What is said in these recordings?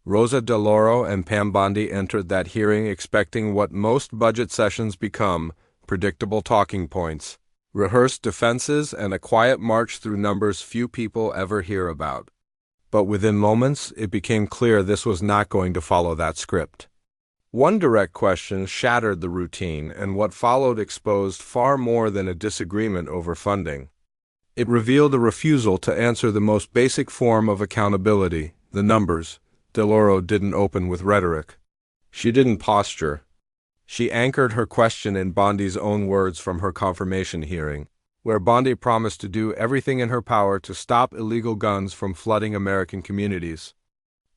Rosa, DeLauro, and Pam Bondi entered that hearing expecting what most budget sessions become, predictable talking points, rehearsed defenses, and a quiet march through numbers few people ever hear about. But within moments, it became clear this was not going to follow that script. One direct question shattered the routine, and what followed exposed far more than a disagreement over funding. It revealed a refusal to answer the most basic form of accountability, the numbers. DeLauro didn't open with rhetoric. She didn't posture. She anchored her question in Bondi's own words from her confirmation hearing, where Bondi promised to do everything in her power to stop illegal guns from flooding American communities.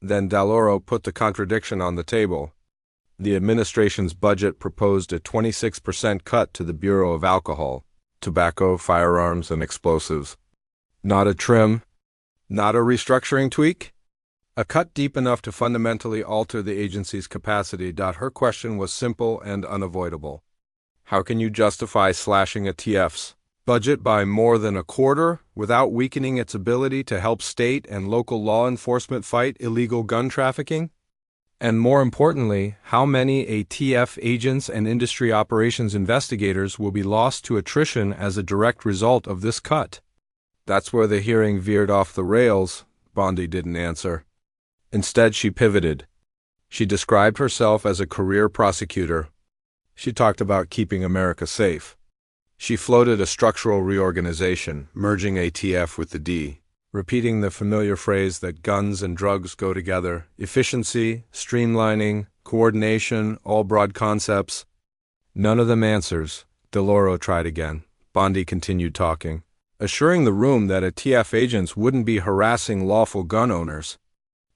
Then DeLauro put the contradiction on the table. The administration's budget proposed a 26% cut to the Bureau of Alcohol, Tobacco, Firearms, and Explosives. Not a trim, not a restructuring tweak. A cut deep enough to fundamentally alter the agency's capacity. Her question was simple and unavoidable. How can you justify slashing a TF's budget by more than a quarter without weakening its ability to help state and local law enforcement fight illegal gun trafficking? And more importantly, how many ATF agents and industry operations investigators will be lost to attrition as a direct result of this cut? That's where the hearing veered off the rails. Bondi didn't answer. Instead, she pivoted. She described herself as a career prosecutor. She talked about keeping America safe. She floated a structural reorganization, merging ATF with the D, repeating the familiar phrase that guns and drugs go together: efficiency, streamlining, coordination, all broad concepts. None of them answers. DeLauro tried again. Bondi continued talking, assuring the room that ATF agents wouldn't be harassing lawful gun owners.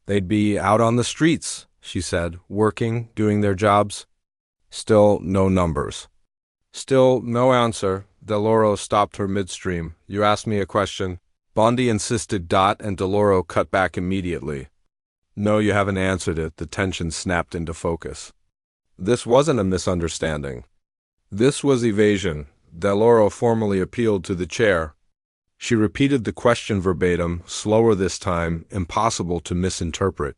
They'd be out on the streets, she said, working, doing their jobs. Still no numbers. Still no answer. DeLauro stopped her midstream. You asked me a question. Bondi insisted. And DeLauro cut back immediately. No, you haven't answered it. The tension snapped into focus. This wasn't a misunderstanding. This was evasion. DeLauro formally appealed to the chair. She repeated the question verbatim, slower this time, impossible to misinterpret.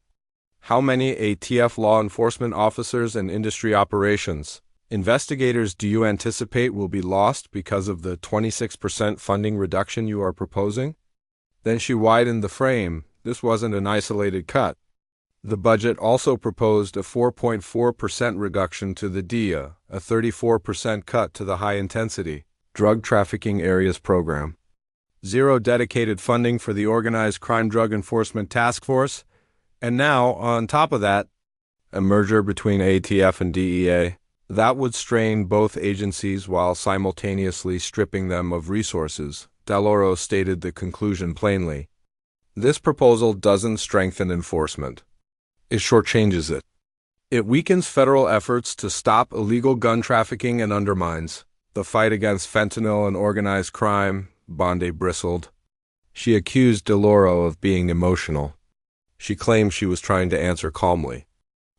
How many ATF law enforcement officers and industry operations investigators do you anticipate will be lost because of the 26% funding reduction you are proposing? Then she widened the frame. This wasn't an isolated cut. The budget also proposed a 4.4% reduction to the DIA, a 34% cut to the high-intensity drug trafficking areas program. Zero dedicated funding for the Organized Crime Drug Enforcement Task Force, and now, on top of that, a merger between ATF and DEA. That would strain both agencies while simultaneously stripping them of resources. DeLauro stated the conclusion plainly. This proposal doesn't strengthen enforcement. It shortchanges it. It weakens federal efforts to stop illegal gun trafficking and undermines the fight against fentanyl and organized crime. Bondi bristled. She accused DeLauro of being emotional. She claimed she was trying to answer calmly.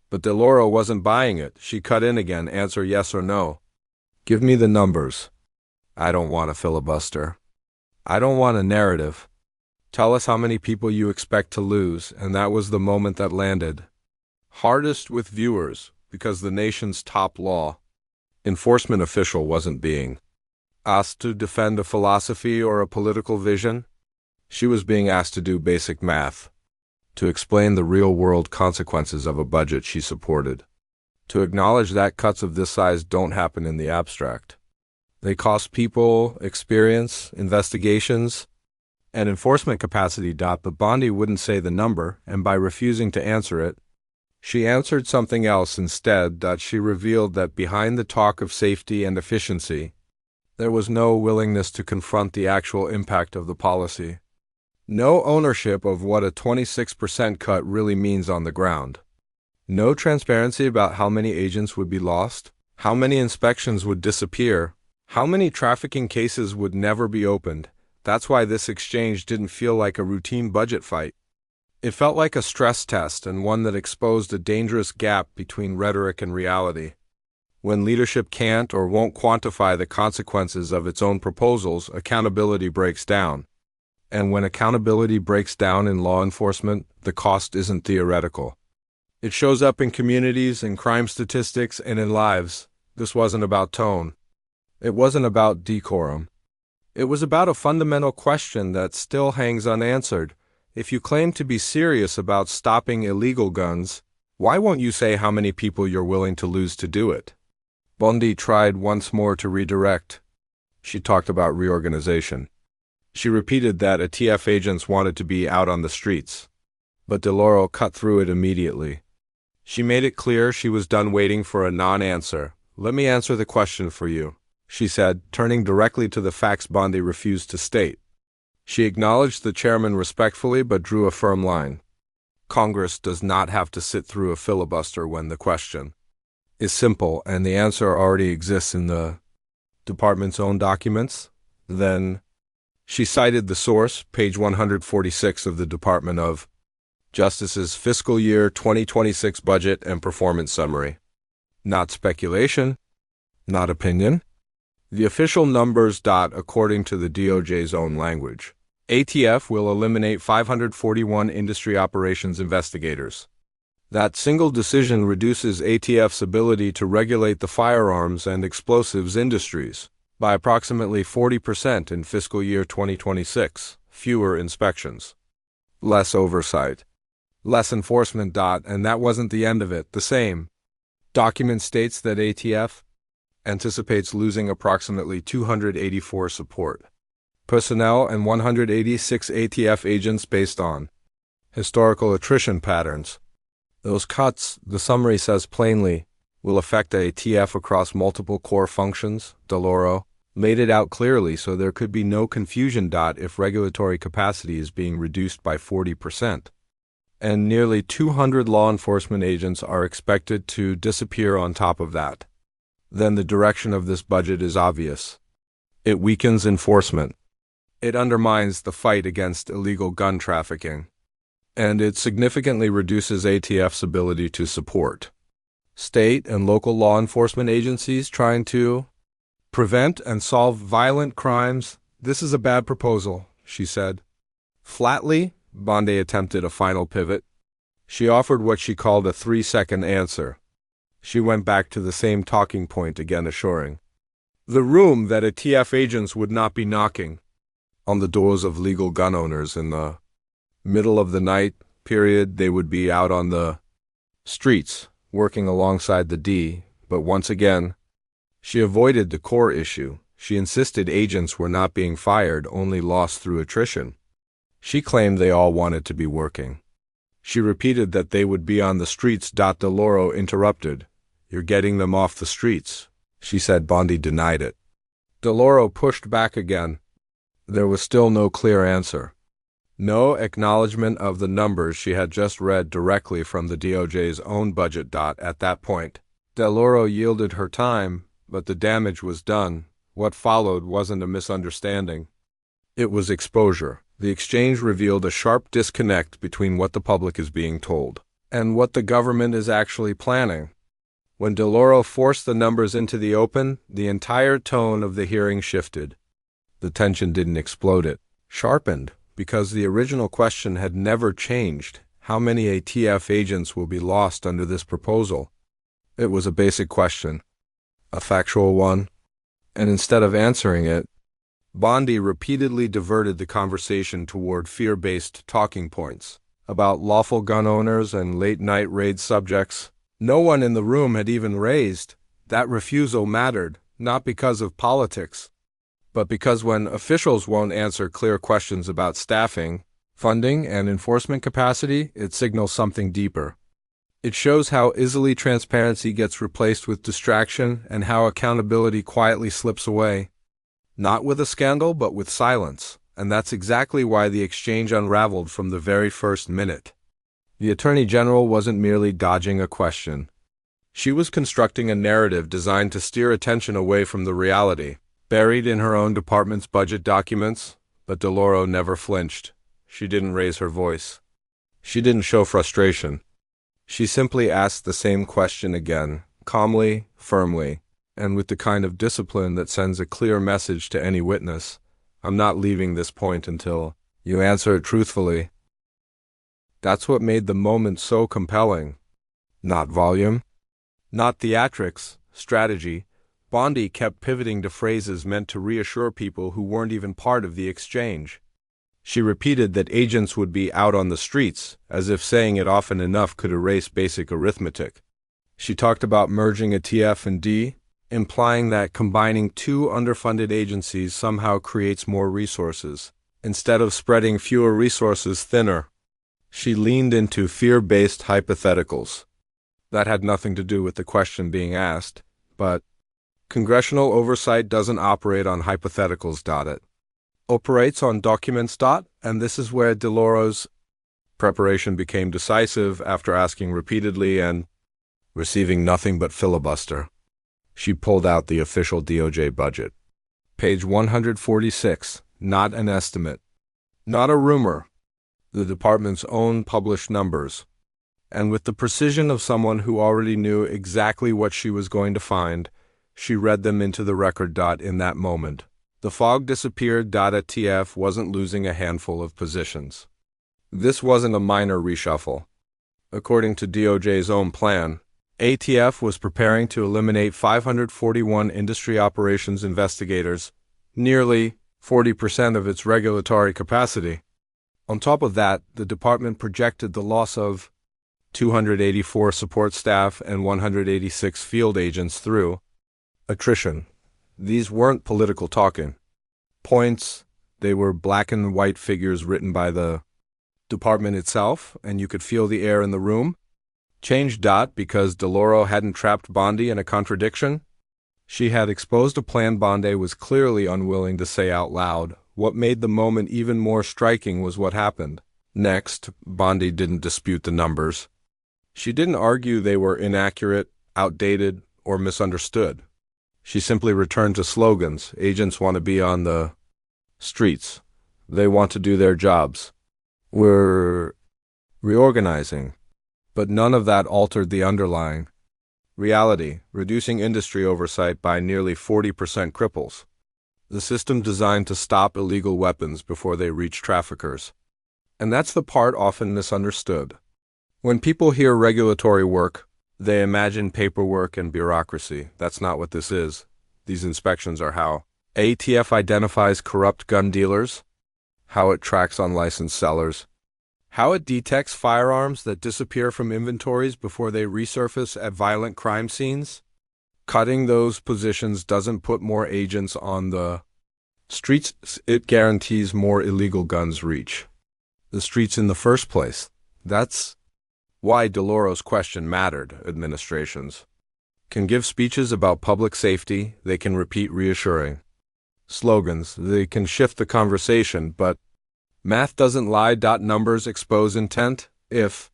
But DeLauro wasn't buying it. She cut in again. Answer yes or no. Give me the numbers. I don't want a filibuster. I don't want a narrative. Tell us how many people you expect to lose, and that was the moment that landed. Hardest with viewers, because the nation's top law enforcement official wasn't being asked to defend a philosophy or a political vision. She was being asked to do basic math, to explain the real-world consequences of a budget she supported, to acknowledge that cuts of this size don't happen in the abstract. They cost people, experience, investigations, and enforcement capacity. But Bondi wouldn't say the number, and by refusing to answer it, she answered something else instead. She revealed that behind the talk of safety and efficiency, there was no willingness to confront the actual impact of the policy. No ownership of what a 26% cut really means on the ground. No transparency about how many agents would be lost, how many inspections would disappear, how many trafficking cases would never be opened. That's why this exchange didn't feel like a routine budget fight. It felt like a stress test, and one that exposed a dangerous gap between rhetoric and reality. When leadership can't or won't quantify the consequences of its own proposals, accountability breaks down. And when accountability breaks down in law enforcement, the cost isn't theoretical. It shows up in communities, in crime statistics, and in lives. This wasn't about tone. It wasn't about decorum. It was about a fundamental question that still hangs unanswered. If you claim to be serious about stopping illegal guns, why won't you say how many people you're willing to lose to do it? Bondi tried once more to redirect. She talked about reorganization. She repeated that ATF agents wanted to be out on the streets. But DeLauro cut through it immediately. She made it clear she was done waiting for a non-answer. "Let me answer the question for you," she said, turning directly to the facts Bondi refused to state. She acknowledged the chairman respectfully but drew a firm line. Congress does not have to sit through a filibuster when the question is simple and the answer already exists in the department's own documents. Then she cited the source, page 146 of the Department of Justice's fiscal year 2026 budget and performance summary. Not speculation, not opinion. The official numbers. According to the DOJ's own language, ATF will eliminate 541 industry operations investigators. That single decision reduces ATF's ability to regulate the firearms and explosives industries by approximately 40% in fiscal year 2026, fewer inspections, less oversight, less enforcement. And that wasn't the end of it. The same document states that ATF anticipates losing approximately 284 support personnel and 186 ATF agents based on historical attrition patterns. Those cuts, the summary says plainly, will affect ATF across multiple core functions. DeLauro laid it out clearly so there could be no confusion. If regulatory capacity is being reduced by 40%, and nearly 200 law enforcement agents are expected to disappear on top of that, then the direction of this budget is obvious. It weakens enforcement. It undermines the fight against illegal gun trafficking. And it significantly reduces ATF's ability to support state and local law enforcement agencies trying to prevent and solve violent crimes. "This is a bad proposal," she said. Flatly, Bondi attempted a final pivot. She offered what she called a 3-second answer. She went back to the same talking point again, assuring the room that ATF agents would not be knocking on the doors of legal gun owners in the middle of the night. They would be out on the streets, working alongside the D. But once again, she avoided the core issue. She insisted agents were not being fired, only lost through attrition. She claimed they all wanted to be working. She repeated that they would be on the streets. DeLauro interrupted. "You're getting them off the streets," she said. Bondi denied it. DeLauro pushed back again. There was still no clear answer. No acknowledgement of the numbers she had just read directly from the DOJ's own budget. At that point, DeLauro yielded her time, but the damage was done. What followed wasn't a misunderstanding. It was exposure. The exchange revealed a sharp disconnect between what the public is being told and what the government is actually planning. When DeLauro forced the numbers into the open, the entire tone of the hearing shifted. The tension didn't explode, it sharpened, because the original question had never changed. How many ATF agents will be lost under this proposal? It was a basic question, a factual one, and instead of answering it, Bondi repeatedly diverted the conversation toward fear-based talking points about lawful gun owners and late-night raid subjects. No one in the room had even raised that refusal mattered, not because of politics, but because when officials won't answer clear questions about staffing, funding, and enforcement capacity, it signals something deeper. It shows how easily transparency gets replaced with distraction and how accountability quietly slips away. Not with a scandal, but with silence. And that's exactly why the exchange unraveled from the very first minute. The Attorney General wasn't merely dodging a question. She was constructing a narrative designed to steer attention away from the reality, buried in her own department's budget documents. But DeLauro never flinched. She didn't raise her voice. She didn't show frustration. She simply asked the same question again, calmly, firmly, and with the kind of discipline that sends a clear message to any witness. I'm not leaving this point until you answer it truthfully. That's what made the moment so compelling. not volume, not theatrics, strategy. Bondi kept pivoting to phrases meant to reassure people who weren't even part of the exchange. She repeated that agents would be out on the streets, as if saying it often enough could erase basic arithmetic. She talked about merging a TF and D, implying that combining two underfunded agencies somehow creates more resources, instead of spreading fewer resources thinner. She leaned into fear-based hypotheticals. That had nothing to do with the question being asked, but Congressional oversight doesn't operate on hypotheticals. It operates on documents. And this is where DeLauro's preparation became decisive after asking repeatedly and receiving nothing but filibuster. She pulled out the official DOJ budget. Page 146, not an estimate, not a rumor, the department's own published numbers. And with the precision of someone who already knew exactly what she was going to find, she read them into the record. In that moment, the fog disappeared. A TF wasn't losing a handful of positions. This wasn't a minor reshuffle. According to DOJ's own plan, ATF was preparing to eliminate 541 industry operations investigators, nearly 40% of its regulatory capacity. On top of that, the department projected the loss of 284 support staff and 186 field agents through attrition. These weren't political talking points. They were black and white figures written by the department itself, and you could feel the air in the room. Change. Because DeLauro hadn't trapped Bondi in a contradiction. She had exposed a plan Bondi was clearly unwilling to say out loud. What made the moment even more striking was what happened next. Bondi didn't dispute the numbers. She didn't argue they were inaccurate, outdated, or misunderstood. She simply returned to slogans. Agents want to be on the streets. They want to do their jobs. We're reorganizing. But none of that altered the underlying reality. Reducing industry oversight by nearly 40% cripples the system designed to stop illegal weapons before they reach traffickers. And that's the part often misunderstood. When people hear regulatory work, they imagine paperwork and bureaucracy. That's not what this is. These inspections are how ATF identifies corrupt gun dealers, how it tracks unlicensed sellers, how it detects firearms that disappear from inventories before they resurface at violent crime scenes. Cutting those positions doesn't put more agents on the streets. It guarantees more illegal guns reach the streets in the first place. That's why DeLauro's question mattered. Administrations can give speeches about public safety, they can repeat reassuring slogans, they can shift the conversation, but math doesn't lie. Numbers expose intent. If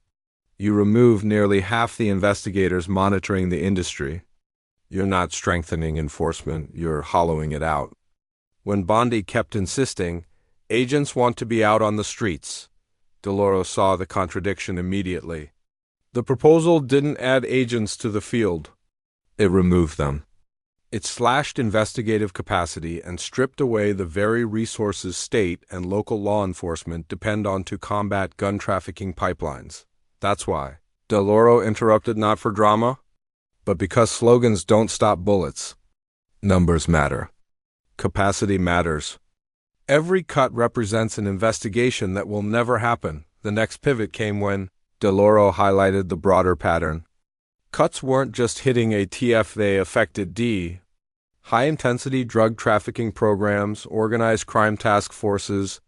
you remove nearly half the investigators monitoring the industry, you're not strengthening enforcement, you're hollowing it out. When Bondi kept insisting, agents want to be out on the streets, DeLauro saw the contradiction immediately. The proposal didn't add agents to the field. It removed them. It slashed investigative capacity and stripped away the very resources state and local law enforcement depend on to combat gun trafficking pipelines. That's why DeLauro interrupted, not for drama, but because slogans don't stop bullets. Numbers matter. Capacity matters. Every cut represents an investigation that will never happen. The next pivot came when DeLauro highlighted the broader pattern. Cuts weren't just hitting ATF, they affected D. High-intensity drug trafficking programs, organized crime task forces,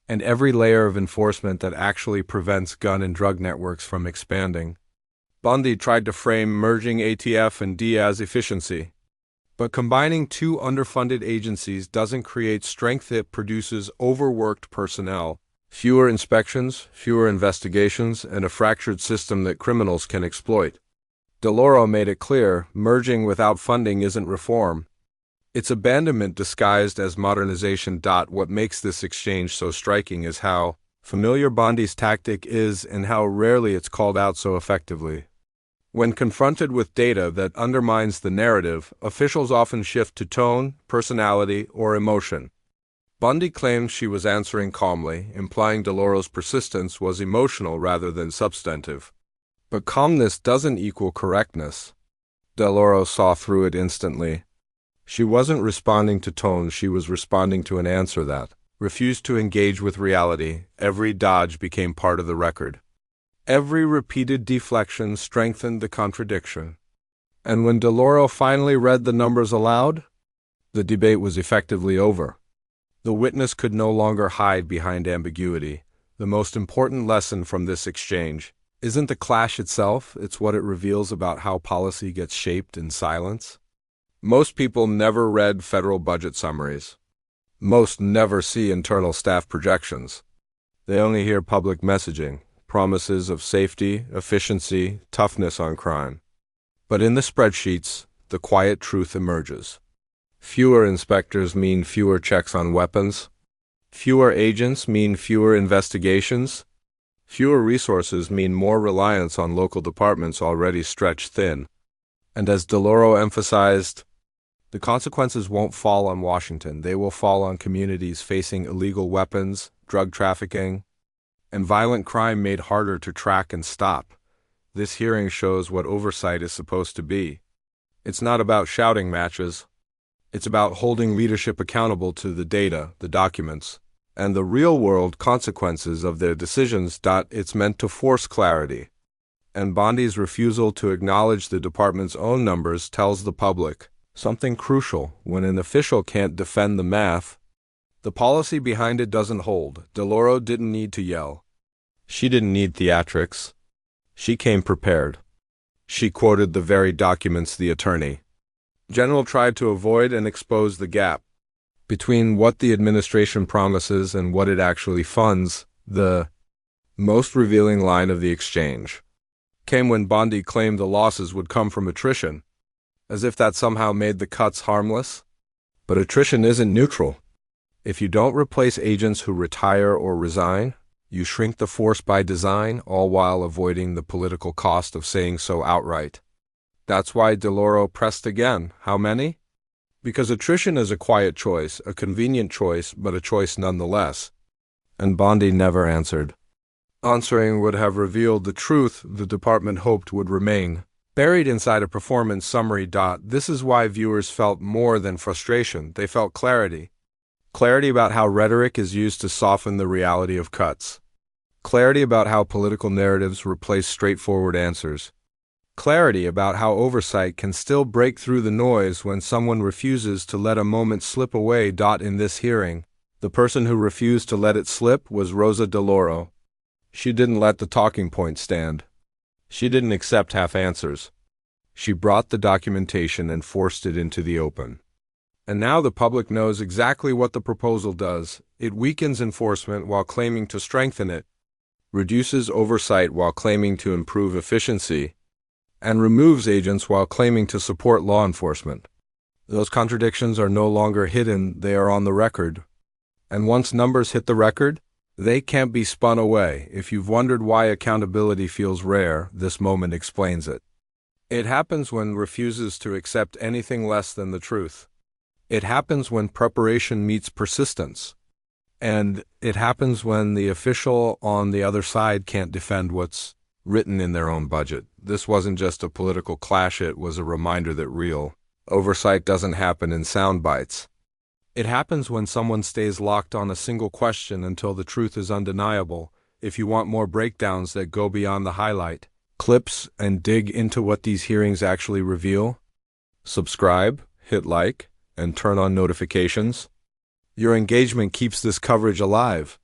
and every layer of enforcement that actually prevents gun and drug networks from expanding. Bondi tried to frame merging ATF and D as efficiency. But combining two underfunded agencies doesn't create strength, it produces overworked personnel, fewer inspections, fewer investigations, and a fractured system that criminals can exploit. DeLauro made it clear, merging without funding isn't reform. It's abandonment disguised as modernization. What makes this exchange so striking is how familiar Bondi's tactic is and how rarely it's called out so effectively. When confronted with data that undermines the narrative, officials often shift to tone, personality, or emotion. Bondi claims she was answering calmly, implying DeLauro's persistence was emotional rather than substantive. But calmness doesn't equal correctness. DeLauro saw through it instantly. She wasn't responding to tone, she was responding to an answer that refused to engage with reality. Every dodge became part of the record. Every repeated deflection strengthened the contradiction. And when DeLauro finally read the numbers aloud, the debate was effectively over. The witness could no longer hide behind ambiguity. The most important lesson from this exchange isn't the clash itself, it's what it reveals about how policy gets shaped in silence. Most people never read federal budget summaries. Most never see internal staff projections. They only hear public messaging, promises of safety, efficiency, toughness on crime. But in the spreadsheets, the quiet truth emerges. Fewer inspectors mean fewer checks on weapons. Fewer agents mean fewer investigations. Fewer resources mean more reliance on local departments already stretched thin. And as DeLauro emphasized, the consequences won't fall on Washington. They will fall on communities facing illegal weapons, drug trafficking, and violent crime made harder to track and stop. This hearing shows what oversight is supposed to be. It's not about shouting matches. It's about holding leadership accountable to the data, the documents, and the real-world consequences of their decisions. It's meant to force clarity. And Bondi's refusal to acknowledge the department's own numbers tells the public something crucial. When an official can't defend the math, the policy behind it doesn't hold. DeLauro didn't need to yell. She didn't need theatrics. She came prepared. She quoted the very documents the attorney general tried to avoid and expose the gap between what the administration promises and what it actually funds. The most revealing line of the exchange came when Bondi claimed the losses would come from attrition, as if that somehow made the cuts harmless. But attrition isn't neutral. If you don't replace agents who retire or resign, you shrink the force by design, all while avoiding the political cost of saying so outright. That's why DeLauro pressed again. How many? Because attrition is a quiet choice, a convenient choice, but a choice nonetheless. And Bondi never answered. Answering would have revealed the truth the department hoped would remain buried inside a performance summary. This is why viewers felt more than frustration. They felt clarity. Clarity about how rhetoric is used to soften the reality of cuts. Clarity about how political narratives replace straightforward answers. Clarity about how oversight can still break through the noise when someone refuses to let a moment slip away. In this hearing, the person who refused to let it slip was Rosa DeLauro. She didn't let the talking points stand. She didn't accept half answers. She brought the documentation and forced it into the open. And now the public knows exactly what the proposal does. It weakens enforcement while claiming to strengthen it, reduces oversight while claiming to improve efficiency, and removes agents while claiming to support law enforcement. Those contradictions are no longer hidden, they are on the record. And once numbers hit the record, they can't be spun away. If you've wondered why accountability feels rare, this moment explains it. It happens when refuses to accept anything less than the truth. It happens when preparation meets persistence. And it happens when the official on the other side can't defend what's written in their own budget. This wasn't just a political clash, it was a reminder that real oversight doesn't happen in sound bites. It happens when someone stays locked on a single question until the truth is undeniable. If you want more breakdowns that go beyond the highlight clips and dig into what these hearings actually reveal, subscribe, hit like, and turn on notifications. Your engagement keeps this coverage alive.